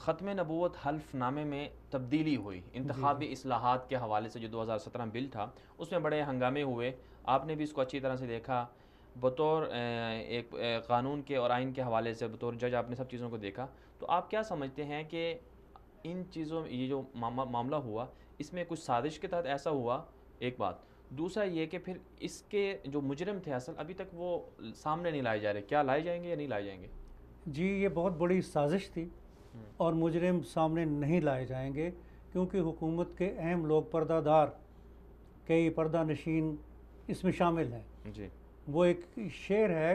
ख़त्म नबूवत हल्फ़नामे में तब्दीली हुई, इंतख़ाबी इस्लाहात के हवाले से जो 2017 बिल था, उसमें बड़े हंगामे हुए। आपने भी इसको अच्छी तरह से देखा। बतौर एक कानून के और आइन के हवाले से बतौर जज आपने सब चीज़ों को देखा। तो आप क्या समझते हैं कि इन चीज़ों ये जो मामला हुआ, इसमें कुछ साजिश के तहत ऐसा हुआ? एक बात। दूसरा ये कि फिर इसके जो मुजरिम थे असल, अभी तक वो सामने नहीं लाए जा रहे। क्या लाए जाएँगे या नहीं लाए जाएँगे? जी, ये बहुत बड़ी साजिश थी और मुजरिम सामने नहीं लाए जाएंगे, क्योंकि हुकूमत के अहम लोग, पर्दादार, कई पर्दा नशीन इसमें शामिल हैं। जी। वो एक शेर है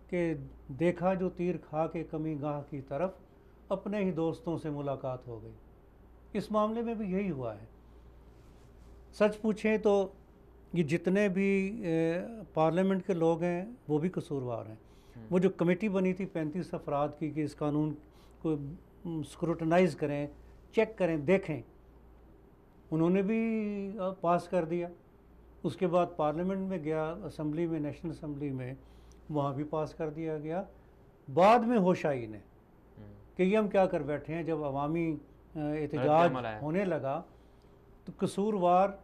कि देखा जो तीर खा के कमी गाह की तरफ, अपने ही दोस्तों से मुलाकात हो गई। इस मामले में भी यही हुआ है। सच पूछें तो ये जितने भी पार्लियामेंट के लोग हैं वो भी कसूरवार हैं। वो जो कमेटी बनी थी 35 अफराद की कि इस कानून को स्क्रूटनाइज करें, चेक करें, देखें, उन्होंने भी पास कर दिया। उसके बाद पार्लियामेंट में गया, असम्बली में, नेशनल असम्बली में, वहाँ भी पास कर दिया गया। बाद में होश आई इन्हें कि ये हम क्या कर बैठे हैं। जब अवामी एहतजाज होने लगा तो कसूरवार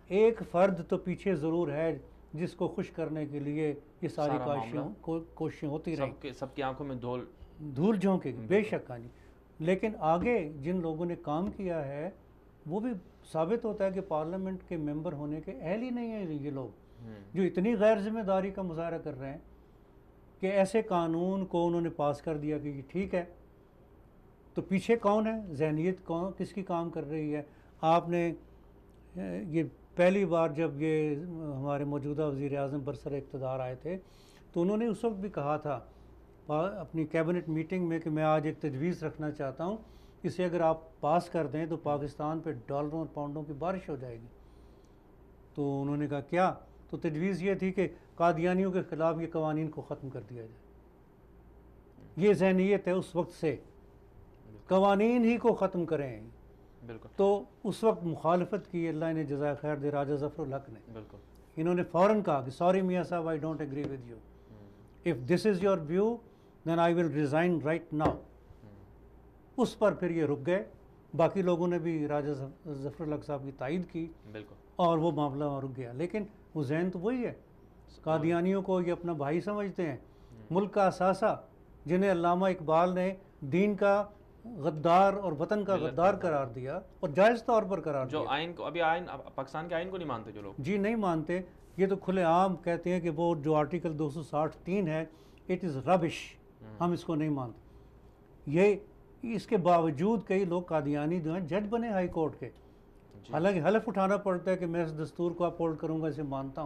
एक फ़र्द तो पीछे ज़रूर है जिसको खुश करने के लिए ये सारी कोशिशें होती रही। सबकी आंखों में धूल झोंकेगी, बेशक। हाँ जी। लेकिन आगे जिन लोगों ने काम किया है वो भी साबित होता है कि पार्लियामेंट के मेंबर होने के अहल ही नहीं है ये लोग, जो इतनी गैर जिम्मेदारी का मुजाहरा कर रहे हैं कि ऐसे कानून को उन्होंने पास कर दिया कि ठीक है। तो पीछे कौन है, जहनीत कौन, किसकी काम कर रही है? आपने ये पहली बार जब ये हमारे मौजूदा वज़ीर आज़म बरसर इक़्तिदार आए थे तो उन्होंने उस वक्त भी कहा था अपनी कैबिनेट मीटिंग में कि मैं आज एक तजवीज़ रखना चाहता हूँ, इसे अगर आप पास कर दें तो पाकिस्तान पे डॉलरों और पाउंडों की बारिश हो जाएगी। तो उन्होंने कहा क्या? तो तजवीज़ ये थी कि कादियानियों के ख़िलाफ़ ये कवानीन को ख़त्म कर दिया जाए। ये ज़हनीत है उस वक्त से, कवानीन ही को ख़त्म करें। बिल्कुल। तो उस वक्त मुखालफत की, अल्लाह ने जज़ाए खैर दे, राजा ज़फ़रुल हक ने। बिल्कुल। इन्होंने फ़ौरन कहा कि सॉरी मियाँ साहब, I don't agree with you, if this is your view then I will resign right now. उस पर फिर ये रुक गए। बाकी लोगों ने भी राजा ज़फ़रुल हक साहब की तायद की। बिल्कुल। और वो मामला रुक गया। लेकिन वो जहन तो वही है, कादियानियों को ये अपना भाई समझते हैं, मुल्क का असासा, जिन्हें अल्लामा इकबाल ने दीन का गद्दार और वतन का गद्दार करार दिया और जायज़ तौर पर करार दिया। जो आइन को, अभी आइन पाकिस्तान के आइन को नहीं मानते जो लोग। जी नहीं मानते। ये तो खुलेआम कहते हैं कि वो जो आर्टिकल 263 है, इट इज़ रबिश, हम इसको नहीं मानते। ये इसके बावजूद कई लोग कादियानी जो हैं जज बने हाई कोर्ट के, हालांकि हलफ उठाना पड़ता है कि मैं इस दस्तूर को अपहोल्ड करूँगा, इसे मानता हूँ।